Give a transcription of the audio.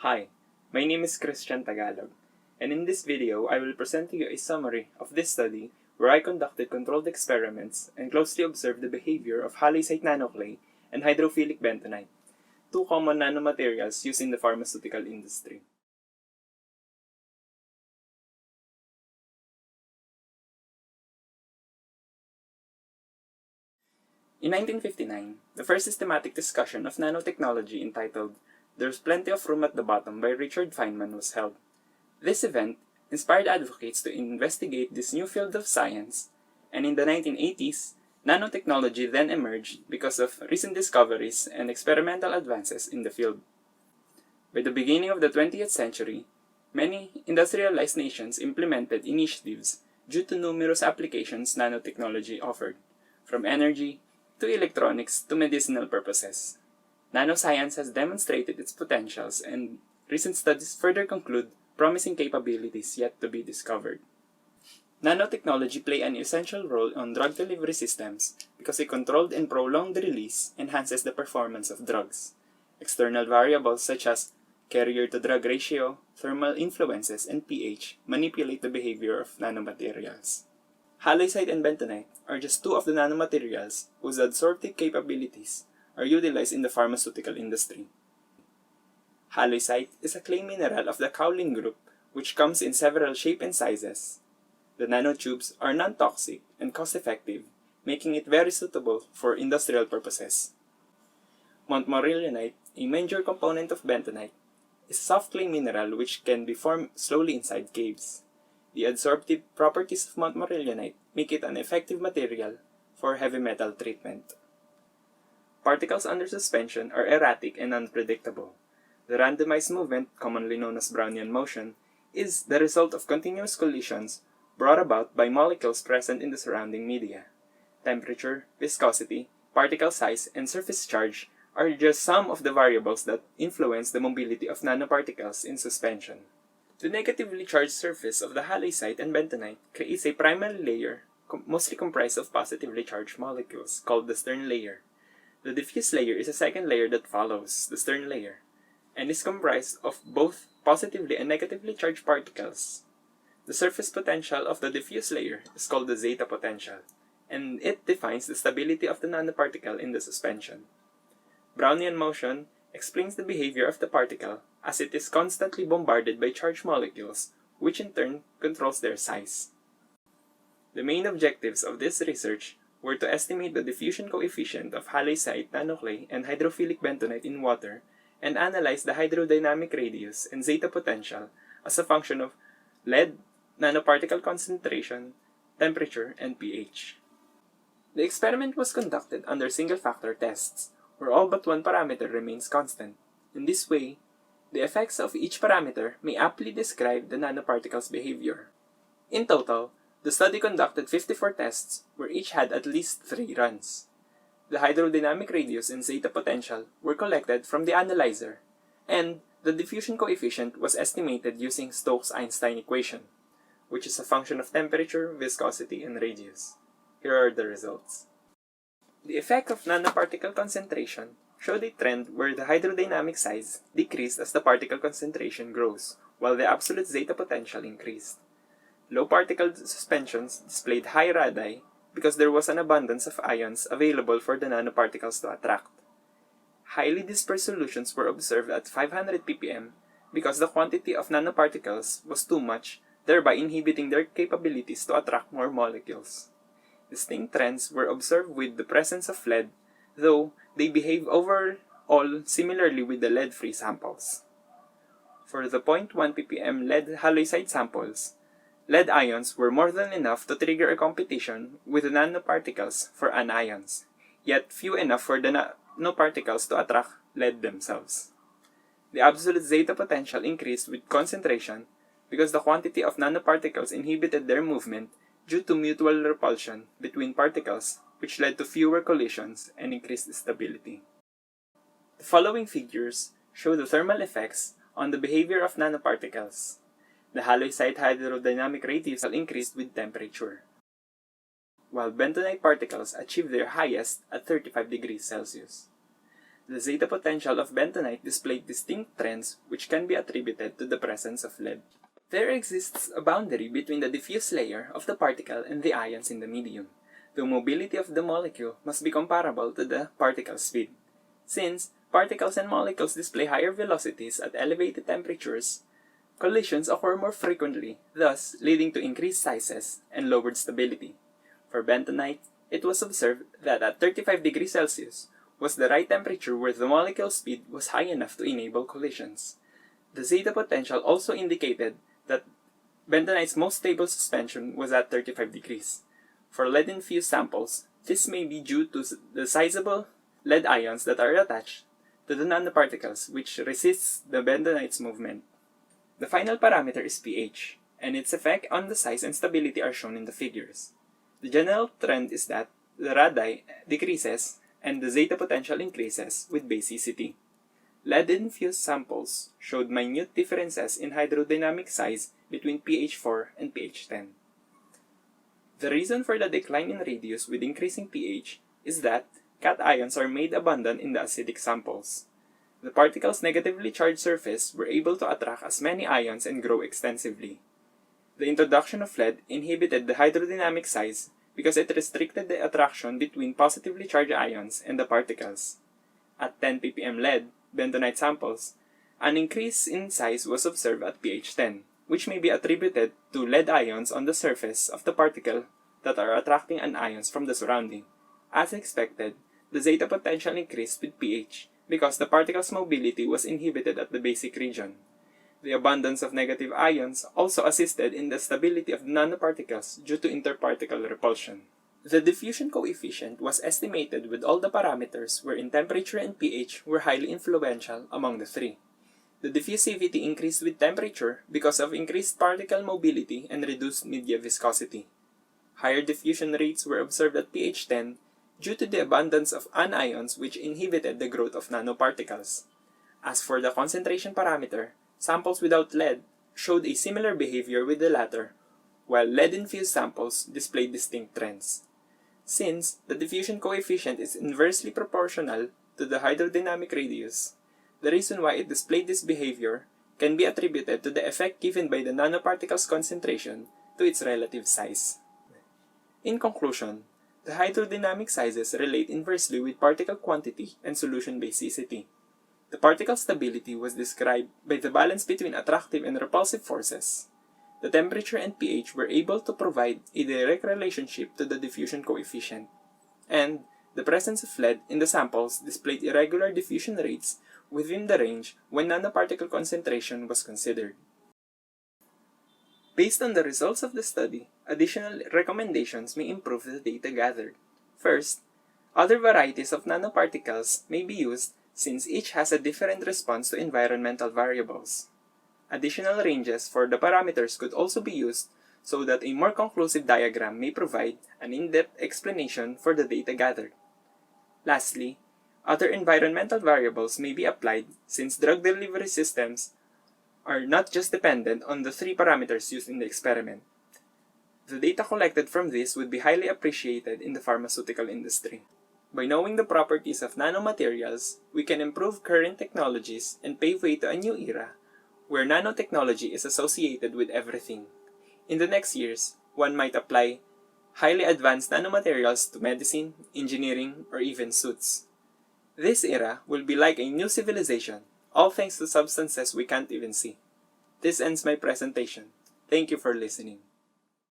Hi, my name is Christian Tagalog, and in this video I will present to you a summary of this study where I conducted controlled experiments and closely observed the behavior of halloysite nanoclay and hydrophilic bentonite, two common nanomaterials used in the pharmaceutical industry. In 1959, the first systematic discussion of nanotechnology entitled "There's Plenty of Room at the Bottom" by Richard Feynman was held. This event inspired advocates to investigate this new field of science, and in the 1980s, nanotechnology then emerged because of recent discoveries and experimental advances in the field. By the beginning of the 20th century, many industrialized nations implemented initiatives due to numerous applications nanotechnology offered, from energy to electronics to medicinal purposes. Nanoscience has demonstrated its potentials, and recent studies further conclude promising capabilities yet to be discovered. Nanotechnology play an essential role on drug delivery systems because a controlled and prolonged release enhances the performance of drugs. External variables such as carrier-to-drug ratio, thermal influences, and pH manipulate the behavior of nanomaterials. Halloysite and bentonite are just two of the nanomaterials whose adsorptive capabilities are utilized in the pharmaceutical industry. Halloysite is a clay mineral of the kaolin group which comes in several shapes and sizes. The nanotubes are non-toxic and cost-effective, making it very suitable for industrial purposes. Montmorillonite, a major component of bentonite, is a soft clay mineral which can be formed slowly inside caves. The adsorptive properties of montmorillonite make it an effective material for heavy metal treatment. Particles under suspension are erratic and unpredictable. The randomized movement, commonly known as Brownian motion, is the result of continuous collisions brought about by molecules present in the surrounding media. Temperature, viscosity, particle size, and surface charge are just some of the variables that influence the mobility of nanoparticles in suspension. The negatively charged surface of the halloysite and bentonite creates a primary layer mostly comprised of positively charged molecules called the stern layer. The diffuse layer is a second layer that follows the stern layer and is comprised of both positively and negatively charged particles. The surface potential of the diffuse layer is called the zeta potential, and it defines the stability of the nanoparticle in the suspension. Brownian motion explains the behavior of the particle as it is constantly bombarded by charged molecules, which in turn controls their size. The main objectives of this research were to estimate the diffusion coefficient of halloysite, nanoclay, and hydrophilic bentonite in water and analyze the hydrodynamic radius and zeta potential as a function of lead, nanoparticle concentration, temperature, and pH. The experiment was conducted under single-factor tests, where all but one parameter remains constant. In this way, the effects of each parameter may aptly describe the nanoparticle's behavior. In total, the study conducted 54 tests, where each had at least 3 runs. The hydrodynamic radius and zeta potential were collected from the analyzer, and the diffusion coefficient was estimated using Stokes-Einstein equation, which is a function of temperature, viscosity, and radius. Here are the results. The effect of nanoparticle concentration showed a trend where the hydrodynamic size decreased as the particle concentration grows, while the absolute zeta potential increased. Low particle suspensions displayed high radii because there was an abundance of ions available for the nanoparticles to attract. Highly dispersed solutions were observed at 500 ppm because the quantity of nanoparticles was too much, thereby inhibiting their capabilities to attract more molecules. Distinct trends were observed with the presence of lead, though they behave overall similarly with the lead-free samples. For the 0.1 ppm lead halloysite samples, lead ions were more than enough to trigger a competition with the nanoparticles for anions, yet few enough for the nanoparticles to attract lead themselves. The absolute zeta potential increased with concentration because the quantity of nanoparticles inhibited their movement due to mutual repulsion between particles, which led to fewer collisions and increased stability. The following figures show the thermal effects on the behavior of nanoparticles. The halloysite hydrodynamic radius increased with temperature, while bentonite particles achieved their highest at 35 degrees Celsius. The zeta potential of bentonite displayed distinct trends which can be attributed to the presence of lead. There exists a boundary between the diffuse layer of the particle and the ions in the medium. The mobility of the molecule must be comparable to the particle speed. Since particles and molecules display higher velocities at elevated temperatures, collisions occur more frequently, thus leading to increased sizes and lowered stability. For bentonite, it was observed that at 35 degrees Celsius was the right temperature where the molecule speed was high enough to enable collisions. The zeta potential also indicated that bentonite's most stable suspension was at 35 degrees. For lead-infused samples, this may be due to the sizable lead ions that are attached to the nanoparticles which resists the bentonite's movement. The final parameter is pH, and its effect on the size and stability are shown in the figures. The general trend is that the radii decreases and the zeta potential increases with basicity. Lead-infused samples showed minute differences in hydrodynamic size between pH 4 and pH 10. The reason for the decline in radius with increasing pH is that cations are made abundant in the acidic samples. The particle's negatively charged surface were able to attract as many ions and grow extensively. The introduction of lead inhibited the hydrodynamic size because it restricted the attraction between positively charged ions and the particles. At 10 ppm lead, bentonite samples, an increase in size was observed at pH 10, which may be attributed to lead ions on the surface of the particle that are attracting anions from the surrounding. As expected, the zeta potential increased with pH because the particle's mobility was inhibited at the basic region. The abundance of negative ions also assisted in the stability of the nanoparticles due to interparticle repulsion. The diffusion coefficient was estimated with all the parameters wherein temperature and pH were highly influential among the three. The diffusivity increased with temperature because of increased particle mobility and reduced media viscosity. Higher diffusion rates were observed at pH 10 due to the abundance of anions which inhibited the growth of nanoparticles. As for the concentration parameter, samples without lead showed a similar behavior with the latter, while lead-infused samples displayed distinct trends. Since the diffusion coefficient is inversely proportional to the hydrodynamic radius, the reason why it displayed this behavior can be attributed to the effect given by the nanoparticle's concentration to its relative size. In conclusion, the hydrodynamic sizes relate inversely with particle quantity and solution basicity. The particle stability was described by the balance between attractive and repulsive forces. The temperature and pH were able to provide a direct relationship to the diffusion coefficient, and the presence of lead in the samples displayed irregular diffusion rates within the range when nanoparticle concentration was considered. Based on the results of the study, additional recommendations may improve the data gathered. First, other varieties of nanoparticles may be used since each has a different response to environmental variables. Additional ranges for the parameters could also be used so that a more conclusive diagram may provide an in-depth explanation for the data gathered. Lastly, other environmental variables may be applied since drug delivery systems are not just dependent on the three parameters used in the experiment. The data collected from this would be highly appreciated in the pharmaceutical industry. By knowing the properties of nanomaterials, we can improve current technologies and pave way to a new era where nanotechnology is associated with everything. In the next years, one might apply highly advanced nanomaterials to medicine, engineering, or even suits. This era will be like a new civilization, all thanks to substances we can't even see. This ends my presentation. Thank you for listening.